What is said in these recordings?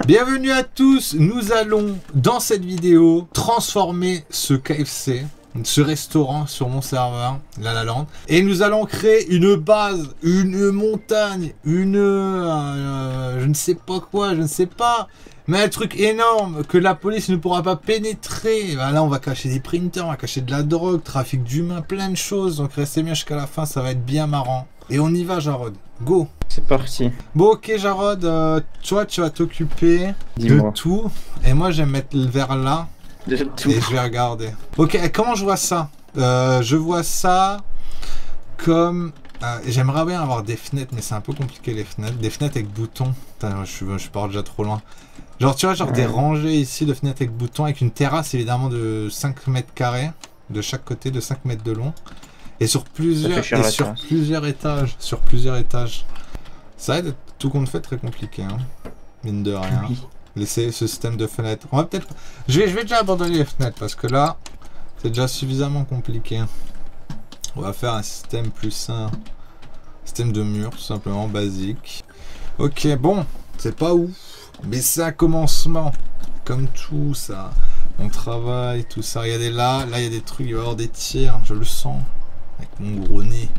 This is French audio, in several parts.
Bienvenue à tous, nous allons dans cette vidéo transformer ce KFC, ce restaurant sur mon serveur, La La Land, et nous allons créer une base, une montagne, je ne sais pas quoi, je ne sais pas, mais un truc énorme que la police ne pourra pas pénétrer. Là on va cacher des printers, on va cacher de la drogue, trafic d'humains, plein de choses, donc restez bien jusqu'à la fin, ça va être bien marrant. Et on y va Jarod, go! C'est parti. Bon ok Jarod, toi tu vas t'occuper de tout, et moi je vais mettre le verre là, de tout. et je vais regarder. Ok, comment je vois ça? Je vois ça comme... j'aimerais bien avoir des fenêtres, mais c'est un peu compliqué les fenêtres. Des fenêtres avec boutons. Putain, je pars déjà trop loin. Genre tu vois, genre des rangées ici de fenêtres avec boutons, avec une terrasse évidemment de 5 mètres carrés, de chaque côté, de 5 mètres de long. Et sur plusieurs, étages. Sur plusieurs étages. Ça va être tout compte fait très compliqué, hein. Mine de rien. Oui. Laisser ce système de fenêtres. On va peut-être... Je vais déjà abandonner les fenêtres parce que là, c'est déjà suffisamment compliqué. On va faire un système plus sain. Système de mur, tout simplement, basique. Ok, bon, c'est pas ouf. Mais c'est un commencement. Comme tout ça. On travaille, tout ça. Regardez là, il y a des trucs, il va y avoir des tirs. Je le sens. Avec mon gros nez.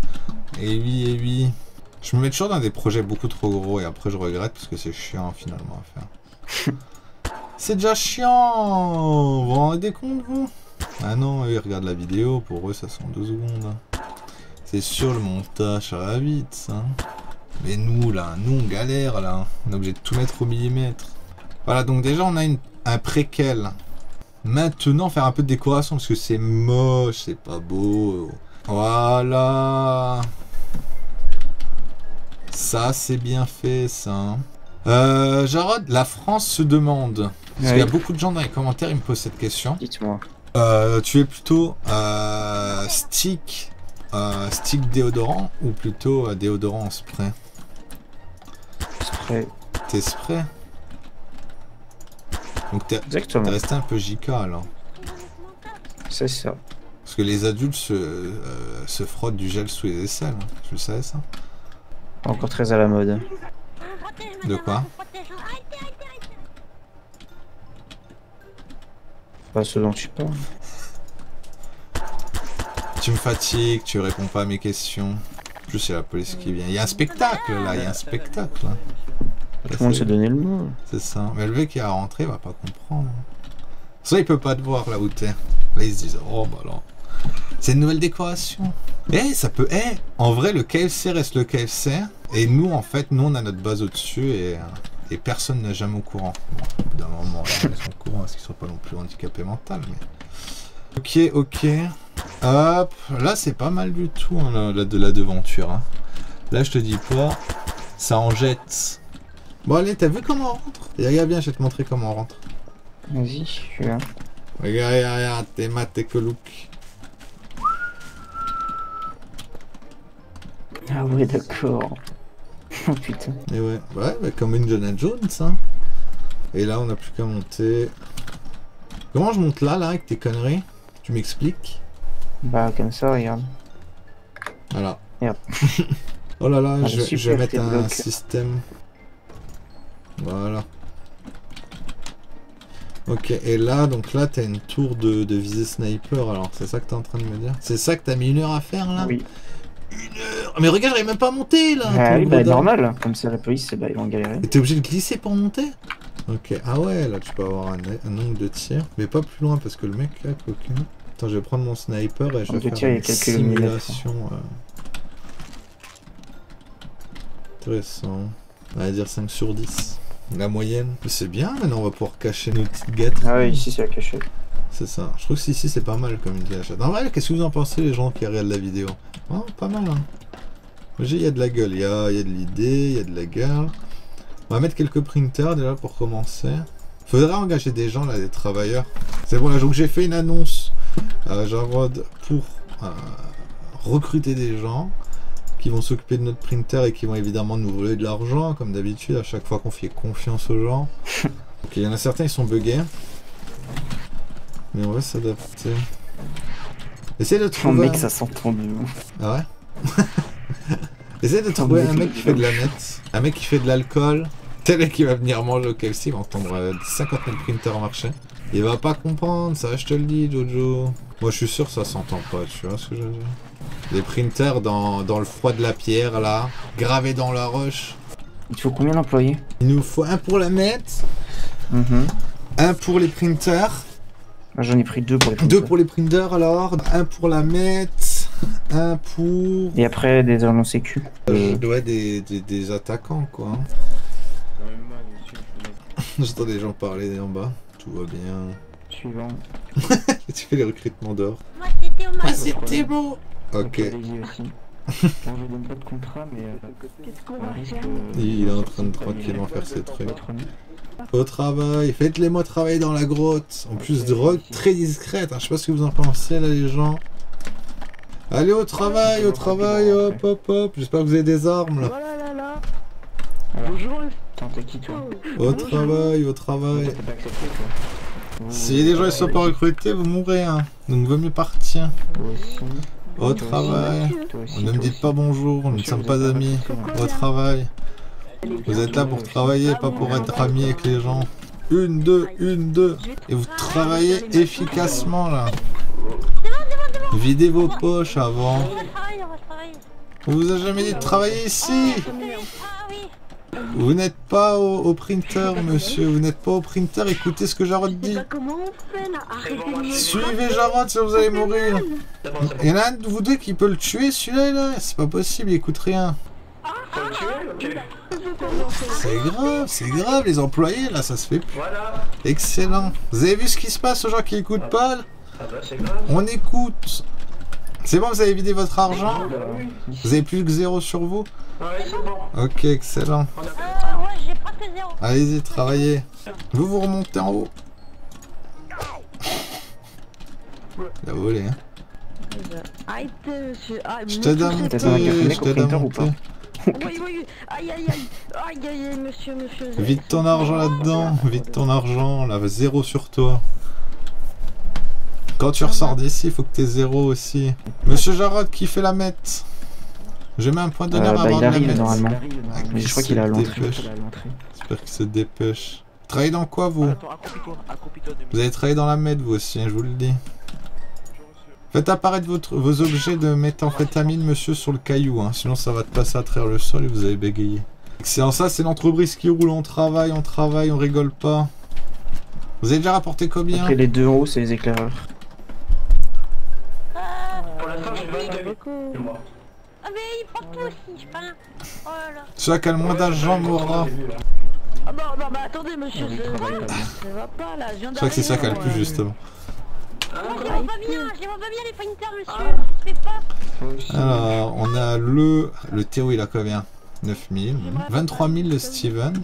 Et oui, et oui. Je me mets toujours dans des projets beaucoup trop gros et après je regrette parce que c'est chiant finalement à faire. C'est déjà chiant. Vous vous rendez compte vous? Ah non, eux ils regardent la vidéo, pour eux ça sont 2 secondes. C'est sûr le montage ça va vite ça. Mais nous là, nous on galère là. On est obligé de tout mettre au millimètre. Voilà, donc déjà on a un préquel. Maintenant faire un peu de décoration parce que c'est moche, c'est pas beau. Voilà. Ça, c'est bien fait, ça. Jarod, la France se demande. Parce qu'il y a beaucoup de gens dans les commentaires, ils me posent cette question. Dites-moi. Tu es plutôt stick déodorant ou plutôt déodorant en spray? Spray. T'es spray? Donc t'es resté un peu JK alors. C'est ça. Parce que les adultes se frottent du gel sous les aisselles. Tu le savais ça? Encore très à la mode. De quoi? Pas ce dont tu parles. Tu me fatigues, tu réponds pas à mes questions. En plus, il y a la police qui vient. Il y a un spectacle là, il y a un spectacle là. Tout le monde s'est donné le mot. C'est ça. Mais le mec qui est à rentrer va pas comprendre. Ça, il peut pas te voir là où t'es. Là, ils se disent, oh bah là. C'est une nouvelle décoration. Ça peut... en vrai, le KFC reste le KFC. Et nous, en fait, nous, on a notre base au-dessus et personne n'est jamais au courant. Bon, au bout d'un moment, ils sont au courant parce qu'ils sont pas non plus handicapés mental, mais... Ok. Hop. Là, c'est pas mal du tout, hein, de la devanture. Hein. Là, je te dis pas, ça en jette. Bon, allez, t'as vu comment on rentre? Regarde bien, je vais te montrer comment on rentre. Vas-y, je suis là. Regarde, t'es maté que look. Ah ouais, d'accord. Oh putain. Et ouais, comme Indiana Jones, hein. Et là, on n'a plus qu'à monter. Comment je monte là, avec tes conneries? Tu m'expliques? Bah, comme ça, regarde. Voilà. Regarde. Oh là là, je vais mettre un système. Voilà. Ok, et là, donc là, t'as une tour de visée sniper, alors c'est ça que t'es en train de me dire? C'est ça que t'as mis 1 heure à faire, là? Oui. 1 heure. Mais regarde, j'arrive même pas à monter, là! Ah oui, bah normal, comme ça la police, bah, ils vont galérer. Et t'es obligé de glisser pour monter? Ok, ah ouais, là, tu peux avoir un nombre de tirs, mais pas plus loin, parce que le mec, là, coquin... Attends, je vais prendre mon sniper et je vais faire une simulation. Intéressant. On va dire 5 sur 10. La moyenne. C'est bien, maintenant on va pouvoir cacher nos petites gâteries. Ah oui, ici c'est la cachette. C'est ça. Je trouve que ici c'est pas mal comme une cachette. En vrai, qu'est-ce que vous en pensez les gens qui regardent la vidéo? Oh, pas mal hein. Il y a de la gueule, il y a de l'idée, il y a de la gueule. On va mettre quelques printers déjà pour commencer. Faudrait engager des gens là, des travailleurs. C'est bon là, donc j'ai fait une annonce Jarod pour recruter des gens qui vont s'occuper de notre printer et qui vont évidemment nous voler de l'argent comme d'habitude à chaque fois qu'on fait confiance aux gens. Ok, il y en a certains ils sont buggés. Mais on va s'adapter. Essayez de trouver... mec, ça s'entend mieux. Ah ouais. Essayez de trouver un mec qui fait de la net. Un mec qui fait de l'alcool. Tel mec qui va venir manger au KFC, il va entendre 50 000 printers marcher. Il va pas comprendre, ça je te le dis, Jojo. Moi je suis sûr que ça s'entend pas, tu vois ce que je veux dire. Les printers dans le froid de la pierre là, gravés dans la roche. Il te faut combien d'employés? Il nous faut un pour la mettre, un pour les printers. J'en ai pris 2 pour les printers. 2 pour les printers alors, un pour la mettre, un pour... Et après des agents sécu. Ouais, des attaquants quoi. J'entends des gens parler en bas, tout va bien. Suivant. Tu fais les recrutements d'or. Moi c'était au Ah c'était beau. Ok. Allez-y aussi. Bon, je donne pas de contrat, mais Qu'est-ce qu'on on va risque faire? Il est en train de tranquillement faire ses trucs. Au travail, faites-les-moi travailler dans la grotte. En plus, drogue très discrète. Hein. Je sais pas ce que vous en pensez là les gens. Allez au travail, hop hop hop. J'espère que vous avez des armes là. Voilà là là. Bonjour. Attends, t'es qui toi? Au travail, au travail. T'es pas accepté toi? Si les gens ils sont pas recrutés, vous mourrez. Hein. Donc vaut mieux partir. Toi aussi. Au travail. Toi aussi. Ne me dites pas bonjour, nous ne sommes pas amis. Au travail. Vous êtes là pour travailler, pas pour être amis avec les gens. 1, 2, 1, 2. Et vous travaillez efficacement là. Videz vos poches avant. On va travailler, on va travailler. On vous a jamais dit de travailler ici. Ah oui. Vous n'êtes pas au printer, monsieur. Vous n'êtes pas au printer. Écoutez ce que Jarod dit. Comment on fait là? Arrêtez de me... Suivez Jarod, sinon vous allez mourir. Il y en a un de vous deux qui peut le tuer, celui-là, là. C'est pas possible, il écoute rien. C'est grave, les employés, là, ça se fait plus. Voilà. Excellent. Vous avez vu ce qui se passe aux gens qui écoutent pas là? Ah bah c'est grave. On écoute. C'est bon, vous avez vidé votre argent? Oui. Vous avez plus que 0 sur vous? Ouais, c'est bon. Ok, excellent. On a fait Ouais, j'ai presque 0. Allez-y, travaillez. Vous remontez en haut. Il a volé, hein. Arrêtez, monsieur. Ah, Je t'aide à monter, T'as un café je t'aide à printer ou pas? monter. Oui, oui, aïe, aïe, aïe. Aïe, aïe, aïe, monsieur, monsieur. Vide ton argent là-dedans, vide ton argent, là, 0 sur toi. Quand tu ressors d'ici, il faut que t'aies 0 aussi. Monsieur Jarod, qui fait la mette? Je mets un point d'honneur Bah, avant il de la arrive mette. normalement. Ah, Mais je crois qu'il est à l'entrée. dépêche. J'espère qu'il se dépêche. Travaillez dans quoi, vous? Vous allez travailler dans la mette, vous aussi, hein, je vous le dis. Faites apparaître vos objets de méthamphétamine, monsieur, sur le caillou, hein, sinon ça va te passer à travers le sol et vous allez bégayer. Excellent, ça c'est l'entreprise qui roule, on travaille, on rigole pas. Vous avez déjà rapporté combien? Après les deux en haut, c'est les éclaireurs. Pour l'instant, j'ai 22 000, moi. Ah mais il prend tout aussi, je sais pas. Oh là là. Celui qui a le moins d'argent mourra. Ah, non, mais attendez, monsieur, ça va pas là. Je viens Je crois que c'est ça qui a le plus, justement. Je vois pas bien les printers, monsieur. Je sais pas. Alors, on a le Théo, il a combien? 9 000. 23 000 le Steven.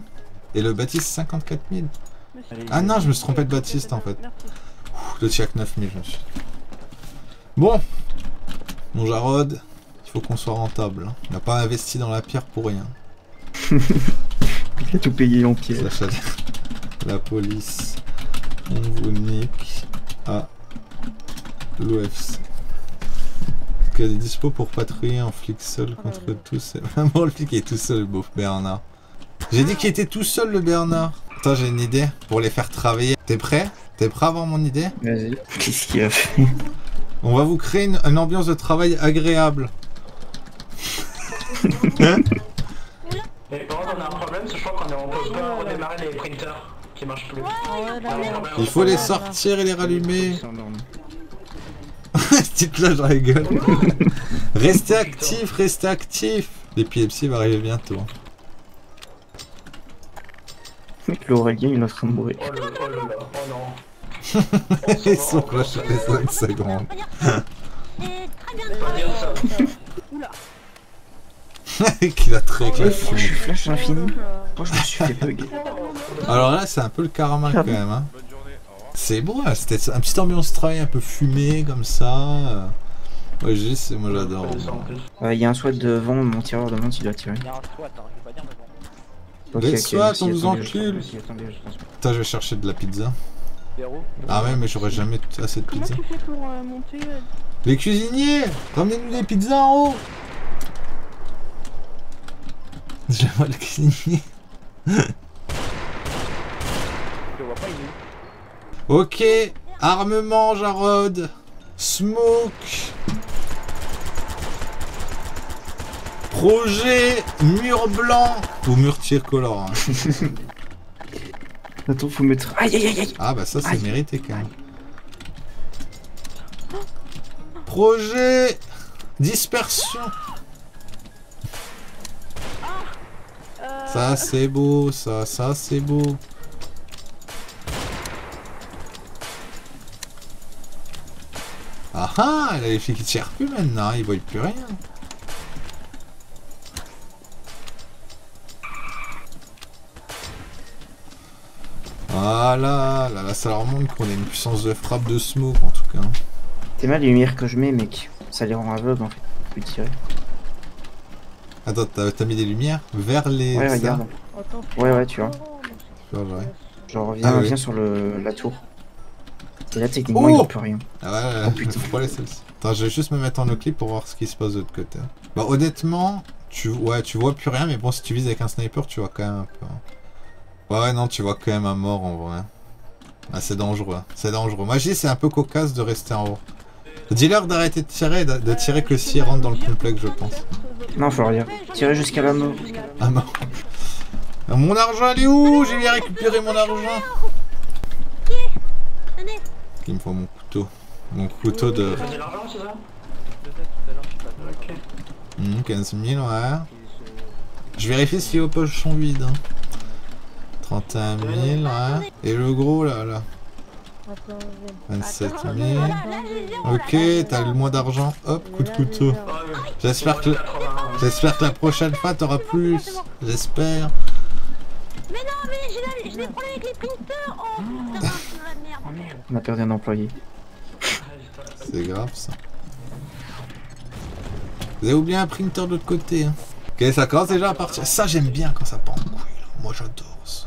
Et le Baptiste, 54 000. Ah non, je me suis trompé de Baptiste en fait. Le Tchèque, 9 000, je me suis. Bon. Mon Jarod, il faut qu'on soit rentable. On n'a pas investi dans la pierre pour rien. Il a tout payé en pied. La police, on vous nique à l'OFC. Il y a des dispos pour patrouiller en flic seul contre tous. Vraiment, le flic est tout seul, le beauf Bernard. J'ai dit qu'il était tout seul, le Bernard. Attends, j'ai une idée pour les faire travailler. T'es prêt? T'es prêt à avoir mon idée? Vas-y. Qu'est-ce qu'il a fait? On va vous créer une ambiance de travail agréable. Mais par contre, on a un problème, c'est que je crois qu'on peut pas redémarrer les printers qui marchent plus. Il faut les sortir et les rallumer. Petite là, je rigole. Restez actif, restez actif. L'épilepsie va arriver bientôt. Mec, l'Aurélien, il est en train de mourir. Oh là là, oh non. Ils sont proches les 5 secondes. C'est très bien Pas dire ça. Qu'il a très Ouais, classe. faut que je flash l'infini. Moi, je me suis fait bug. Alors là, c'est un peu le karma quand même. Hein. C'est beau, hein, c'était une petite ambiance travail un peu fumée comme ça. Ouais, moi j'adore. Il y a un SWAT devant, mon tireur demande s'il doit tirer. Il y a un SWAT, hein, je vais pas dire, mais bon. Les SWAT, on vous attendez, encule. attendez, je pense pas. Putain, je vais chercher de la pizza. Zéro. Ah ouais, mais j'aurais jamais assez de Comment pizza. tu fais pour monter Les cuisiniers, ramenez-nous des pizzas en haut. Je vois le cuisinier. Je le vois pas, il est où? Ok, armement, Jarod. Smoke. Projet, mur blanc. Ou mur tricolore. Hein. Attends, faut mettre. Aïe aïe aïe aïe. Ah bah ça c'est Aïe. mérité quand même. Projet, dispersion. Ça c'est beau, ça c'est beau. Ah ah, les filles qui tirent plus maintenant, ils voient plus rien. Voilà, là ça leur montre qu'on a une puissance de frappe de smoke en tout cas. T'es mal les lumières que je mets, mec. Ça les rend aveugles en fait. Tu peux tirer. Attends, t'as mis des lumières vers les... Ouais, ça regarde. Ouais, tu vois. Ouais, ouais. Genre, Ah oui. viens sur la tour. Et là, techniquement, Oh il n'y a plus rien. Ah ouais, Oh, putain. faut pas laisser celle-ci. Attends, je vais juste me mettre en no-clip pour voir ce qui se passe de l'autre côté. Bah honnêtement, tu vois plus rien, mais bon, si tu vises avec un sniper, tu vois quand même un peu. Ouais, non, tu vois quand même un mort en vrai. Ah, c'est dangereux, c'est dangereux. Moi, je dis, c'est un peu cocasse de rester en haut. Dis-leur d'arrêter de tirer, de tirer que s'ils rentrent dans le complexe, je pense. Non, faut leur dire. Tirer jusqu'à la mort. Ah non. Mon argent, il est où? J'ai bien récupéré mon argent. Il me faut mon couteau. Mon couteau de... Ça fait de l'argent, c'est ça? Je sais, tout à l'heure, je sais pas. Ok. 15 000, ouais. Je vérifie si les poches sont vides. Hein. 31 000, ouais. Et le gros, là. 27 000. Ok, t'as le moins d'argent. Hop, coup de couteau. J'espère que la prochaine fois, t'auras plus. J'espère. Mais non, mais j'ai des problèmes avec les printers. Oh putain, c'est de la merde. On a perdu un employé. C'est grave, ça. Vous avez oublié un printer de l'autre côté. Hein. Ok, ça commence déjà à partir. Ça, j'aime bien quand ça part en couille. Là. Moi, j'adore ça.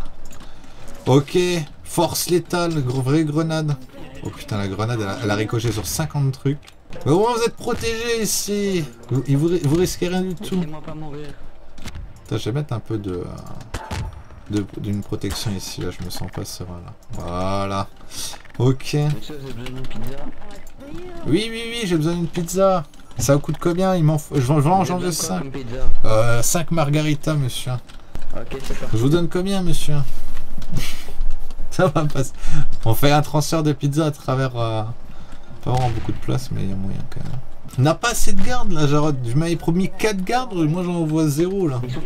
Ok, force létale, vraie grenade. Oh putain, la grenade, elle a ricoché sur 50 trucs. Mais au moins, vous êtes protégés ici. Vous risquez rien du tout. Laissez-moi pas mourir. Attends, je vais mettre un peu d'une protection ici. Là, je me sens pas serein. Là. Voilà. Ok. Monsieur, vous avez besoin d'une pizza? Oui, j'ai besoin d'une pizza. Ça coûte combien? Je vais en changer 5. 5 margaritas, monsieur. Ok, c'est parti. Je vous donne combien, monsieur? Ça va passer. On fait un transfert de pizza à travers... Pas vraiment beaucoup de place, mais il y a moyen quand même. On n'a pas assez de gardes, là, Jarod. Je m'avais promis 4 gardes, moi j'en vois 0, là. Ils sont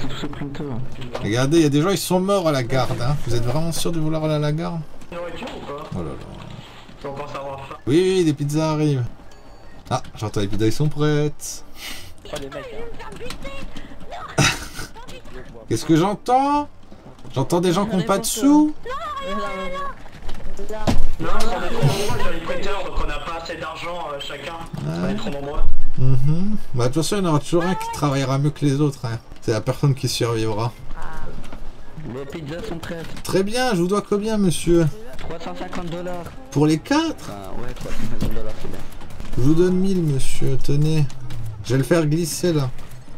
tous au printer. Regardez, il y a des gens, ils sont morts à la garde. Hein. Vous êtes vraiment sûr de vouloir aller à la garde? Nourriture ou pas? Oh là là. On pense avoir faim. Oui, des pizzas arrivent. Ah, j'entends les pizzas, ils sont prêtes. Pas les mecs, Qu'est-ce que j'entends? J'entends des gens qui n'ont pas de sous. Non, on est trop nombreux sur les printers, donc on n'a pas assez d'argent chacun. On est trop nombreux. Bah, de toute façon, il y en aura toujours un qui travaillera mieux que les autres. Hein. C'est la personne qui survivra. Les pizzas sont prêtes. Très bien, je vous dois combien, monsieur? 350 $. Pour les 4? Ouais, 350 $, c'est bien. Je vous donne 1000, monsieur, tenez. Je vais le faire glisser, là.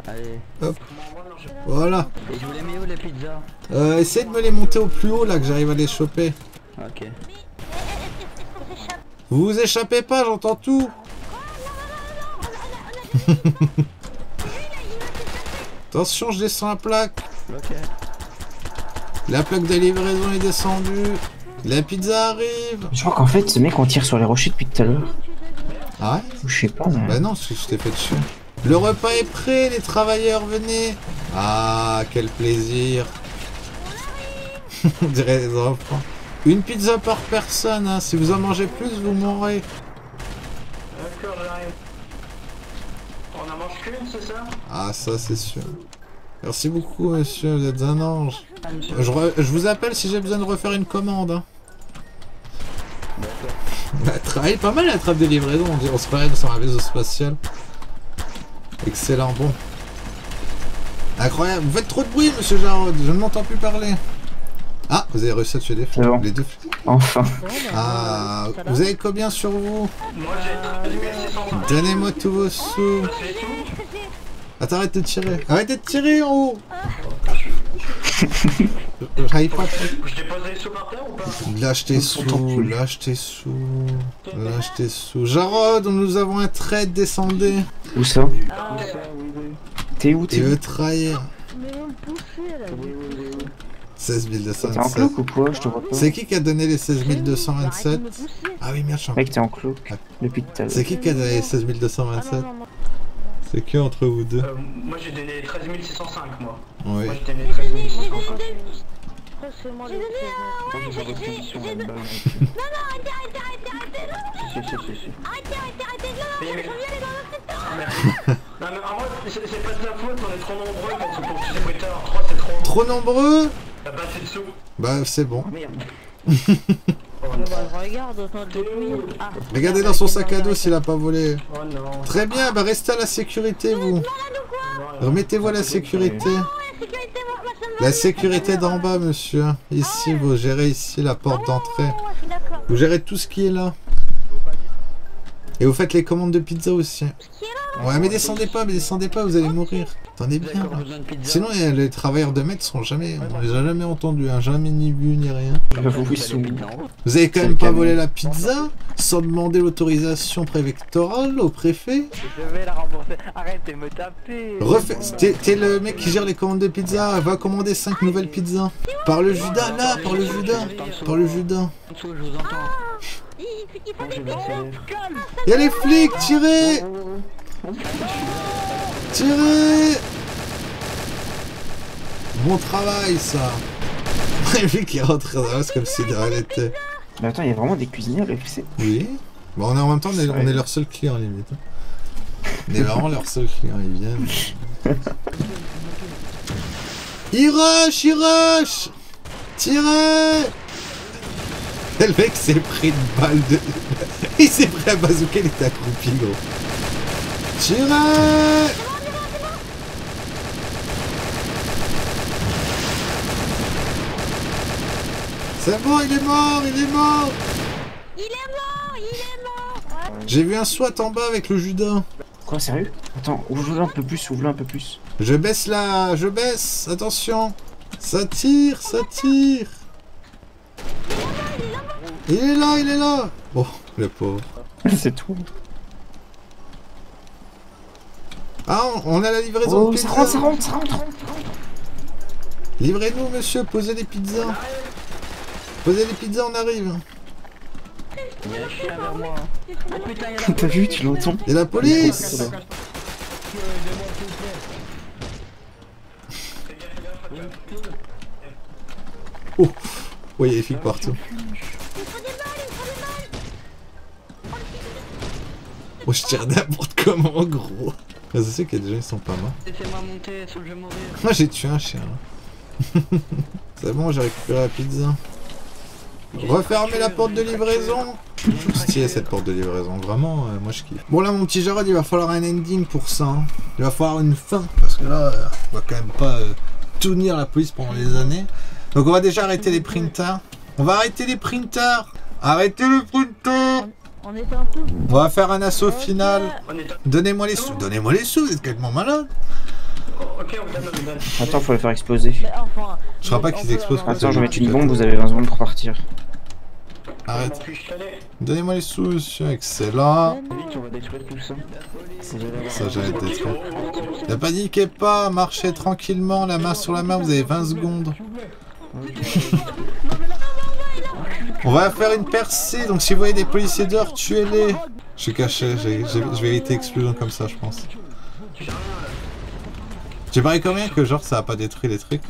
Allez. Hop. Voilà. Et je vous les mets où les pizzas? Essayez de me les monter au plus haut, là, que j'arrive à les choper. Ok. Vous vous échappez pas, j'entends tout. Attention, je descends la plaque. Ok. La plaque de livraison est descendue. La pizza arrive. Je crois qu'en fait, ce mec, on tire sur les rochers depuis tout à l'heure. Ah ouais? Je sais pas, mais... Bah non, parce que je t'ai fait dessus. Le repas est prêt, les travailleurs, venez. Ah, quel plaisir. On dirait les enfants. Une pizza par personne, hein. Si vous en mangez plus, vous mourrez. D'accord, j'arrive. On en mange qu'une, c'est ça? Ah, ça, c'est sûr. Merci beaucoup, monsieur, vous êtes un ange. Ah, monsieur. Je vous appelle si j'ai besoin de refaire une commande. Hein. Elle travaille pas mal la trappe de livraison, on se paraît sur un vaisseau spatial. Excellent, bon. Incroyable, vous faites trop de bruit, monsieur Jarod, je ne m'entends plus parler. Ah, vous avez réussi à tuer des flics, bon. les deux flics. Enfin. Ah, vous avez combien sur vous? Moi j'ai 13 600. Donnez-moi tous vos sous. C'est tout? Attends, arrête de tirer. Arrêtez de tirer en haut. J'arrive pas à... Je dépose les sous par terre ou pas? Lâche tes sous, lâche tes sous, lâche tes sous. Jarod, nous avons un trade, descendez. Où ça? Ah, T'es où? Il veut trahir. mais vous me poussez là. 16 T'es en 227. cloak ou quoi? Je te vois pas. C'est qui a donné les 16 Arrêtez 227? de me pousser. Ah oui, merde, je suis en... Mec, t'es en cloak. Depuis tout à l'heure. C'est qui a donné les 16 Ah 227? non, non, non. C'est que entre vous deux? Moi j'ai donné 13 605 moi. Oui. Moi j'ai donné 13 605. Pourquoi c'est moi le J'ai donné, non, arrêtez, non, je viens aller dans l'autre secteur. Non mais en vrai c'est pas de la faute, on est trop nombreux pour pousser Twitter. 3 c'est trop. Trop nombreux? T'as pas assez de sous. Bah c'est bon. Regarde, autant de ah. Regardez dans son sac à dos s'il a pas volé. Oh non. Très bien, bah restez à la sécurité vous. Remettez-vous à la sécurité. La sécurité d'en bas monsieur. Ici, vous gérez ici la porte d'entrée. Vous gérez tout ce qui est là. Et vous faites les commandes de pizza aussi. Ouais mais descendez pas, vous allez mourir. Attendez bien là. Sinon les travailleurs de maître sont jamais... On les a jamais entendus, hein. Jamais ni vu ni rien. J'avoue, ils sont... Vous avez quand même pas volé la pizza sans demander l'autorisation préfectorale au préfet? Je vais la rembourser. Arrête de me taper. T'es le mec qui gère les commandes de pizza, va commander 5 nouvelles pizzas. Par le Judas, là, par le Judas. Par le Judas. Je vous entends. Il faut des Y'a les flics, tirez! Tirez! Bon travail ça. Les flics qui rentrent dans la masse comme si de rien n'était. Mais attends, il y a vraiment des cuisiniers à l'FC. Oui. Bon, on est en même temps, on est leur seul client limite. On est vraiment leur seul client, ils viennent. Il rush! Tirez! Le mec s'est pris une balle de... Il s'est pris un bazooka, il était accroupi gros. Tirez! C'est bon, il est mort! J'ai vu un SWAT en bas avec le Judas. Quoi, sérieux? Attends, ouvre-le un peu plus, ouvre-le un peu plus. Je baisse là, je baisse, attention. Ça tire. Il est là. Oh, le pauvre. C'est tout. Ah, on a la livraison de Oh, pizza. ça rentre. Livrez-nous, monsieur, posez les pizzas. On arrive. Il y a un chien vers moi. Oh putain, il y a T'as vu, tu l'entends? Et la police. Oh, oui, il y a des flics partout. Oh, je tire n'importe comment, gros. Je sais qu'il y a des gens qui sont pas morts. Laissez-moi monter, sinon je vais mourir. Moi, j'ai tué un chien. C'est bon, j'ai récupéré la pizza. Refermez la porte de livraison. Stylé cette porte de livraison, vraiment, moi je kiffe. Bon là mon petit Jarod, il va falloir un ending pour ça. Hein. Il va falloir une fin, parce que là, on va quand même pas tenir la police pendant des années. Donc on va déjà arrêter les printers. Arrêtez le printer. On est un peu. On va faire un assaut final. Donnez-moi les sous, vous êtes complètement malade. Ok, on donne. Attends, faut le faire exploser. Mais enfin. Je crois pas qu'ils explosent. Attends, je vais mettre une bombe, vous avez 20 secondes pour partir. Arrête. Donnez-moi les sous, monsieur. Excellent. Vite, on va détruire tout ça. Ça, j'allais te détruire. Ne paniquez pas, marchez tranquillement, la main sur la main, vous avez 20 secondes. On va faire une percée, donc si vous voyez des policiers dehors, tuez-les. Je suis caché, je vais éviter explosion comme ça, je pense. J'ai parié combien que genre ça a pas détruit les trucs.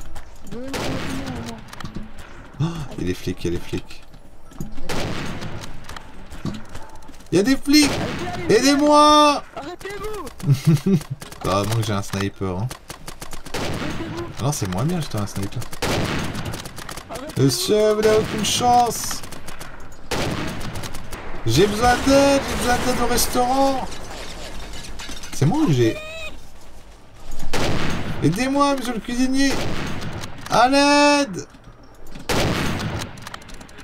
Oh, il y a des flics, Il y a des flics! Aidez-moi! Heureusement que j'ai un sniper. Hein. Alors c'est moins bien, j'étais un sniper. Monsieur, vous n'avez aucune chance! J'ai besoin d'aide au restaurant! C'est moi ou j'ai... Aidez-moi, monsieur le cuisinier! À l'aide!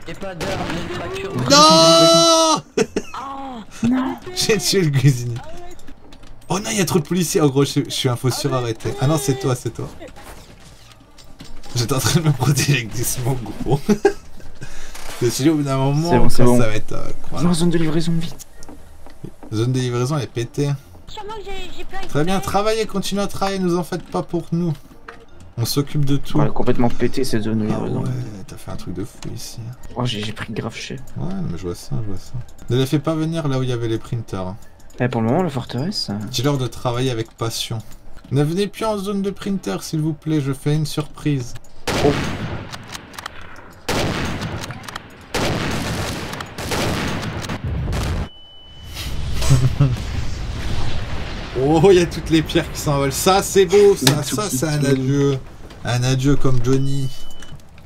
Et pas d'armes, j'ai une fracture. Non! J'ai tué le cuisinier. Oh non, il y a trop de policiers. Oh gros, je suis un faux surarrêté. Ah non, c'est toi. J'étais en train de me protéger avec des smokes gros. Je me suis dit au bout d'un moment, C'est bon. ça va être... voilà. Non, zone de livraison, vite. Zone de livraison elle est pétée. Sûrement que j'ai plein. Très bien, travaillez, continuez à travailler, nous en faites pas pour nous. On s'occupe de tout. On a complètement pété cette zone de Ah livraison. ouais, t'as fait un truc de fou ici. Oh, j'ai pris grave cher. Ouais, mais je vois ça, je vois ça. Ne les fais pas venir là où il y avait les printers. Eh, pour le moment, la forteresse... Dis-leur de travailler avec passion. Ne venez plus en zone de printer, s'il vous plaît, je fais une surprise. Oh. Oh, il y a toutes les pierres qui s'envolent. Ça, c'est beau, ça c'est un adieu. Un adieu comme Johnny.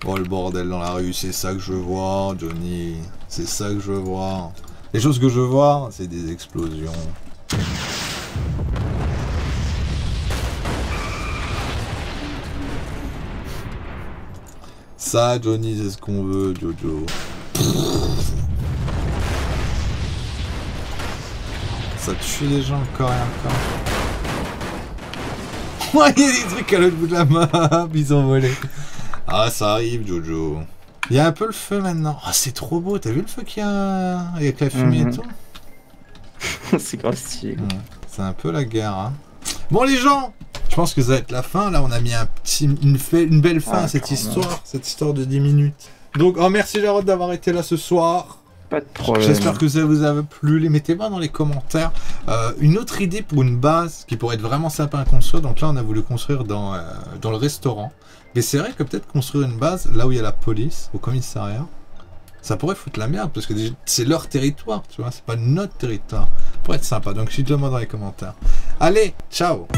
Oh, le bordel dans la rue, c'est ça que je vois, Johnny. C'est ça que je vois. Les choses que je vois, c'est des explosions. Ça, Johnny, c'est ce qu'on veut, Jojo. Ça tue les gens encore et encore. Ouais, il y a des trucs à l'autre bout de la map, ils ont volé. Ah, ça arrive, Jojo. Il y a un peu le feu maintenant. Ah, c'est trop beau, t'as vu le feu qu'il y a avec la fumée et tout? C'est grave stylé. Ouais, c'est un peu la guerre, hein. Bon, les gens, je pense que ça va être la fin. Là, on a mis une belle fin à cette histoire de 10 minutes. Donc, oh, merci Jarod d'avoir été là ce soir. Pas de problème. J'espère que ça vous a plu. Les mettez-moi dans les commentaires. Une autre idée pour une base qui pourrait être vraiment sympa à construire. Donc là, on a voulu construire dans le restaurant. Mais c'est vrai que peut-être construire une base là où il y a la police, au commissariat, ça pourrait foutre la merde parce que c'est leur territoire, tu vois. C'est pas notre territoire. Ça pourrait être sympa. Donc dites-le moi dans les commentaires. Allez, ciao!